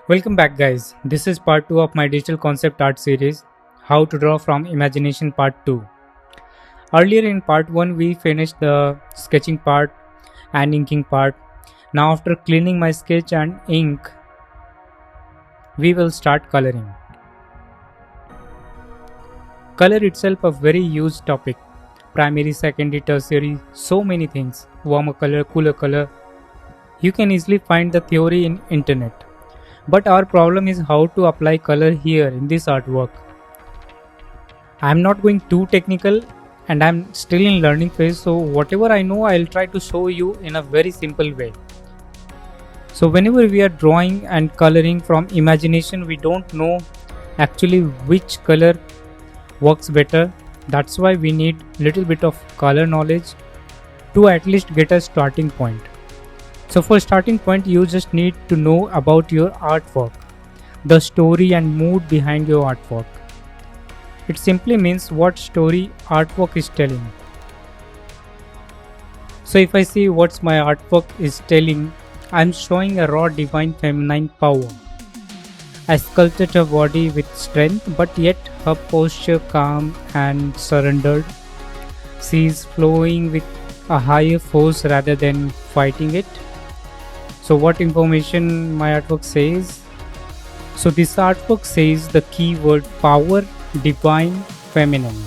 Welcome back guys, this is part 2 of my digital concept art series, How to Draw from Imagination part 2. Earlier in part 1 we finished the sketching part and inking part. Now after cleaning my sketch and ink, we will start coloring. Color itself a very huge topic. Primary, secondary, tertiary, so many things. Warmer color, cooler color. You can easily find the theory in internet. But our problem is how to apply color here in this artwork. I am not going too technical and I am still in learning phase, so whatever I know I will try to show you in a very simple way. So whenever we are drawing and coloring from imagination, we don't know actually which color works better. That's why we need little bit of color knowledge to at least get a starting point. So for starting point, you just need to know about your artwork, the story and mood behind your artwork. It simply means what story artwork is telling. So if I see what my artwork is telling, I am showing a raw divine feminine power. I sculpted her body with strength, but yet her posture calm and surrendered. She is flowing with a higher force rather than fighting it. So what information my artwork says? So this artwork says the keyword power, divine, feminine,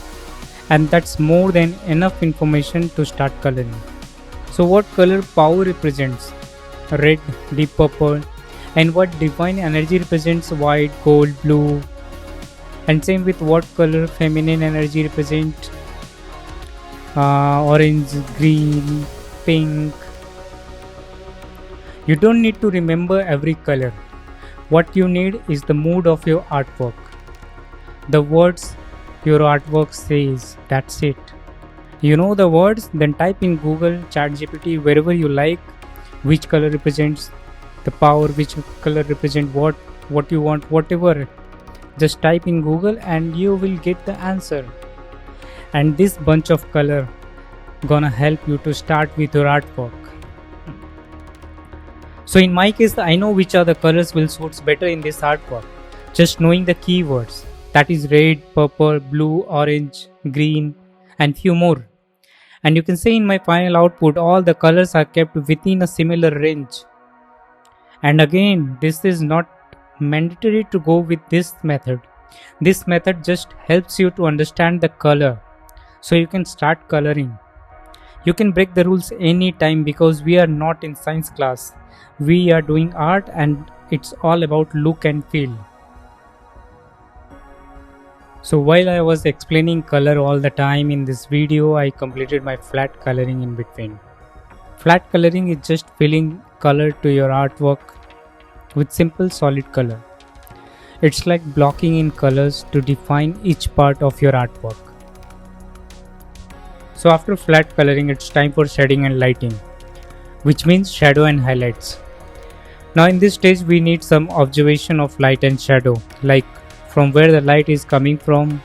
and that's more than enough information to start coloring. So what color power represents? Red, deep purple, and what divine energy represents? White, gold, blue, and same with what color feminine energy represents? Orange, green, pink. You don't need to remember every color. What you need is the mood of your artwork. The words your artwork says, that's it. You know the words? Then type in Google, ChatGPT, wherever you like, which color represents the power, which color represents what you want, whatever. Just type in Google and you will get the answer. And this bunch of color gonna help you to start with your artwork. So in my case, I know which are the colors will suit better in this artwork. Just knowing the keywords, that is red, purple, blue, orange, green, and few more. And you can see in my final output, all the colors are kept within a similar range. And again, this is not mandatory to go with this method. This method just helps you to understand the color, so you can start coloring. You can break the rules anytime because we are not in science class. We are doing art and it's all about look and feel. So while I was explaining color all the time in this video, I completed my flat coloring in between. Flat coloring is just filling color to your artwork with simple solid color. It's like blocking in colors to define each part of your artwork. So after flat coloring, it's time for shading and lighting, which means shadow and highlights. Now in this stage we need some observation of light and shadow, like from where the light is coming from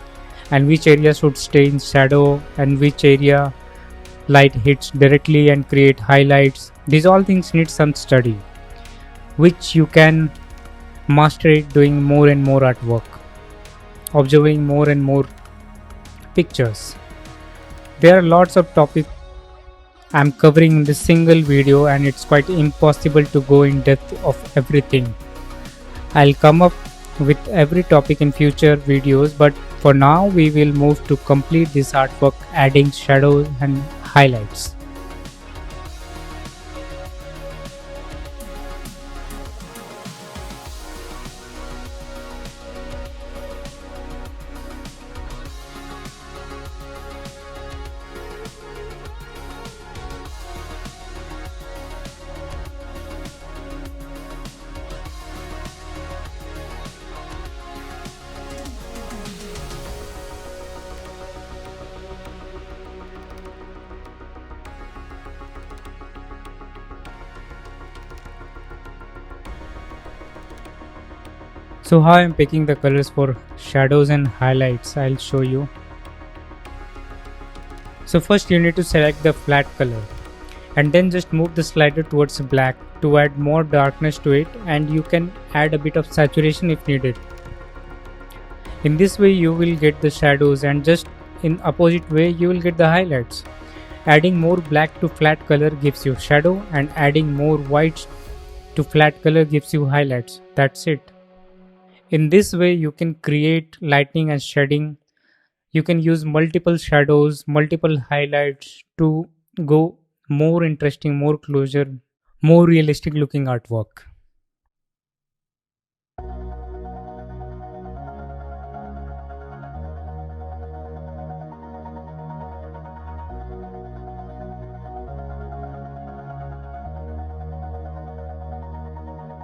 and which area should stay in shadow and which area light hits directly and create highlights. These all things need some study, which you can master it doing more and more artwork, observing more and more pictures. There are lots of topics I'm covering in this single video and it's quite impossible to go in depth of everything. I'll come up with every topic in future videos, but for now we will move to complete this artwork adding shadows and highlights. So how I am picking the colors for shadows and highlights, I'll show you. So first you need to select the flat color and then just move the slider towards black to add more darkness to it, and you can add a bit of saturation if needed. In this way you will get the shadows, and just in opposite way you will get the highlights. Adding more black to flat color gives you shadow, and adding more white to flat color gives you highlights. That's it. In this way you can create lightning and shading. You can use multiple shadows, multiple highlights to go more interesting, more closer, more realistic looking artwork.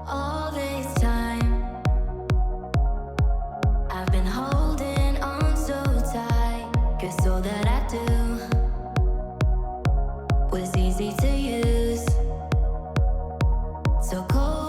All this time, I've been holding on so tight, 'cause all that I do was easy to use. So cold.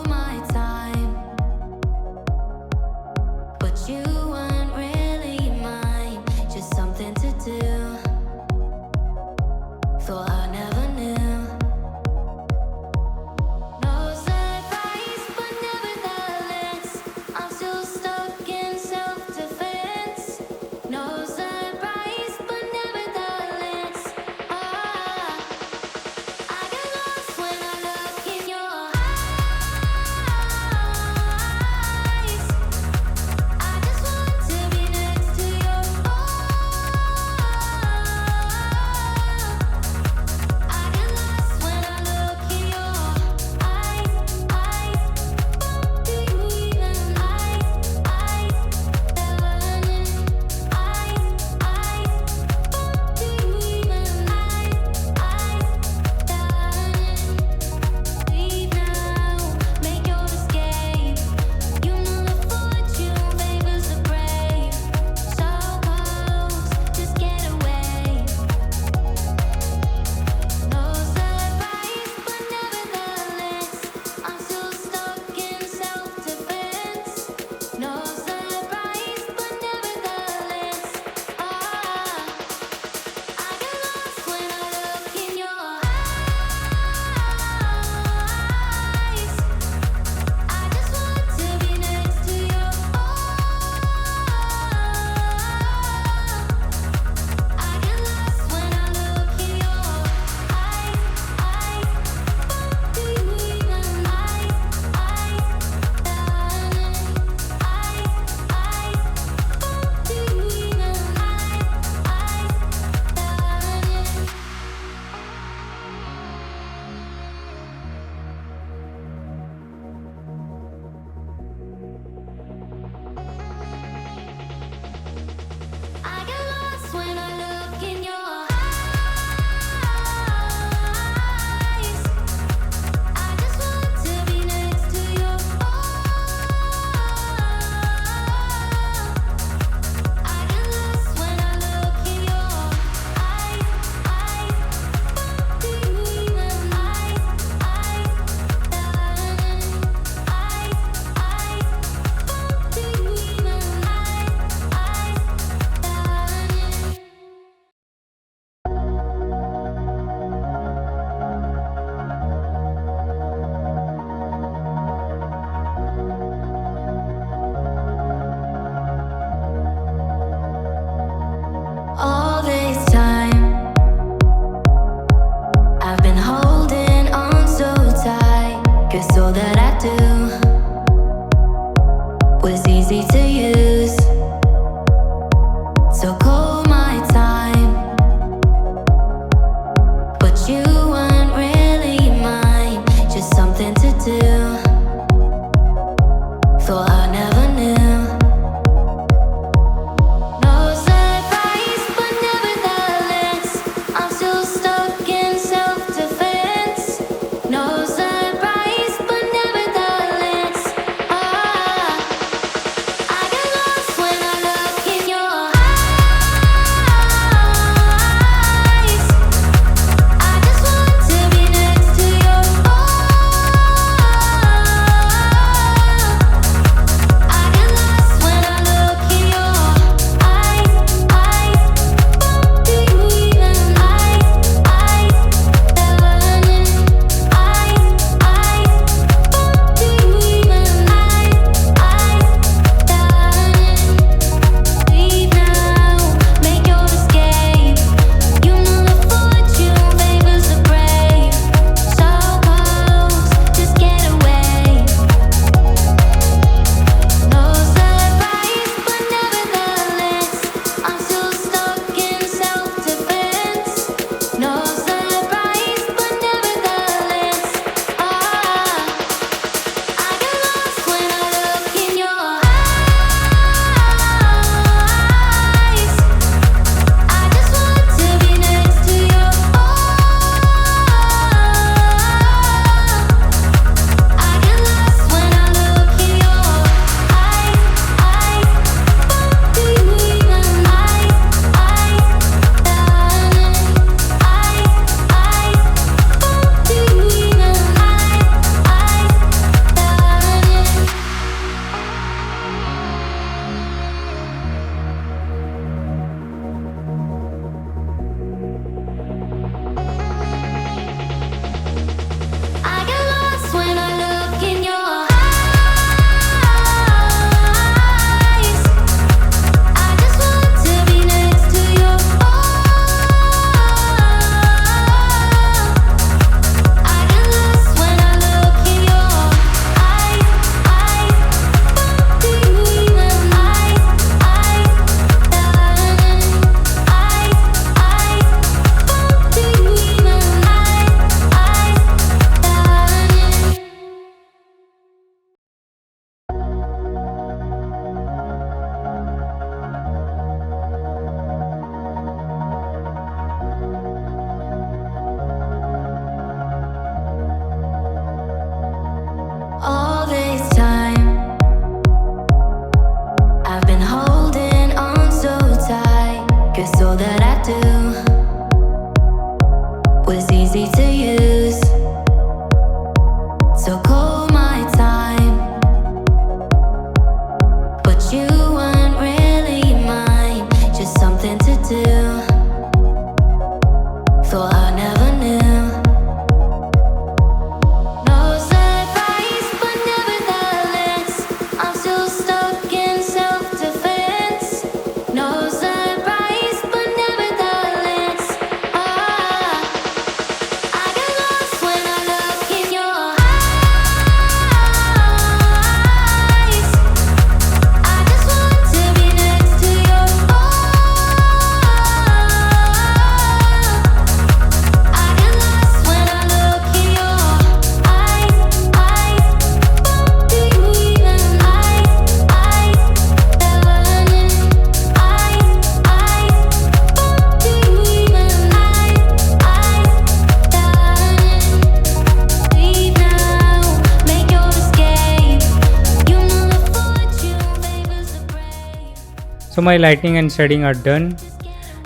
So my lighting and shading are done.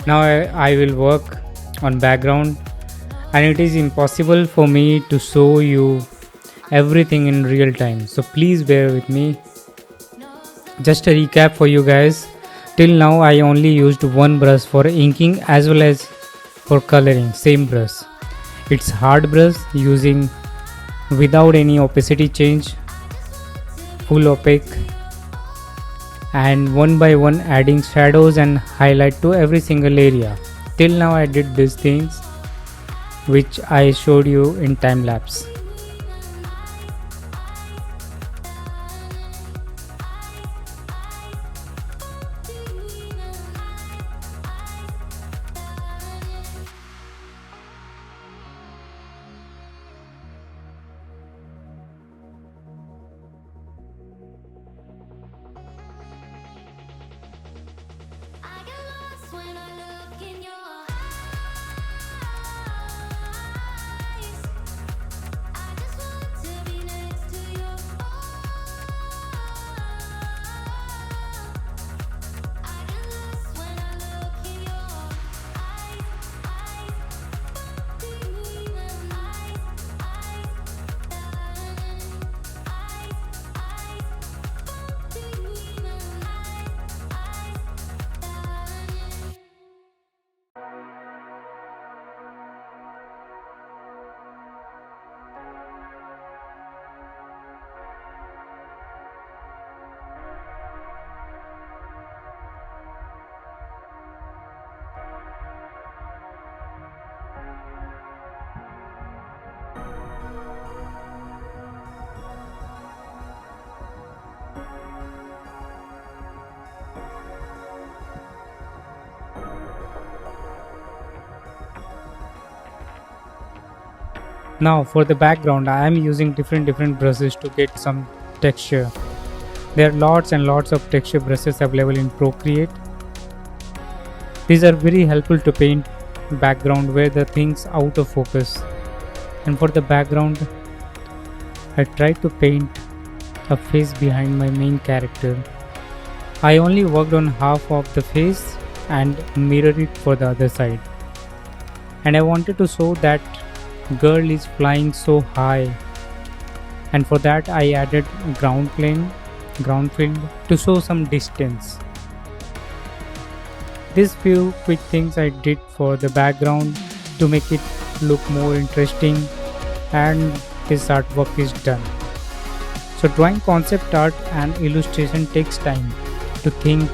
Now I will work on background, and it is impossible for me to show you everything in real time, so please bear with me. Just a recap for you guys. Till now I only used one brush for inking as well as for coloring, same brush. It's hard brush using without any opacity change, full opaque, and one by one adding shadows and highlight to every single area. Till now I did these things which I showed you in time lapse. I get lost when I look in your eyes. I just want to be next to you. I get lost when I look in your eyes. Now for the background I am using different brushes to get some texture. There are lots and lots of texture brushes available in Procreate. These are very helpful to paint background where the things out of focus. And for the background I tried to paint a face behind my main character. I only worked on half of the face and mirrored it for the other side. And I wanted to show that girl is flying so high, and for that I added ground field to show some distance. These few quick things I did for the background to make it look more interesting, and this artwork is done. So drawing concept art and illustration takes time to think,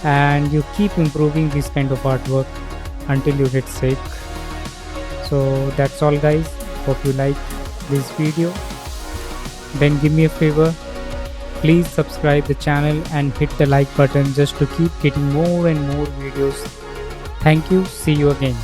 and you keep improving this kind of artwork until you get sick. So that's all guys, hope you like this video. Then give me a favor, please subscribe the channel and hit the like button just to keep getting more and more videos. Thank you, see you again.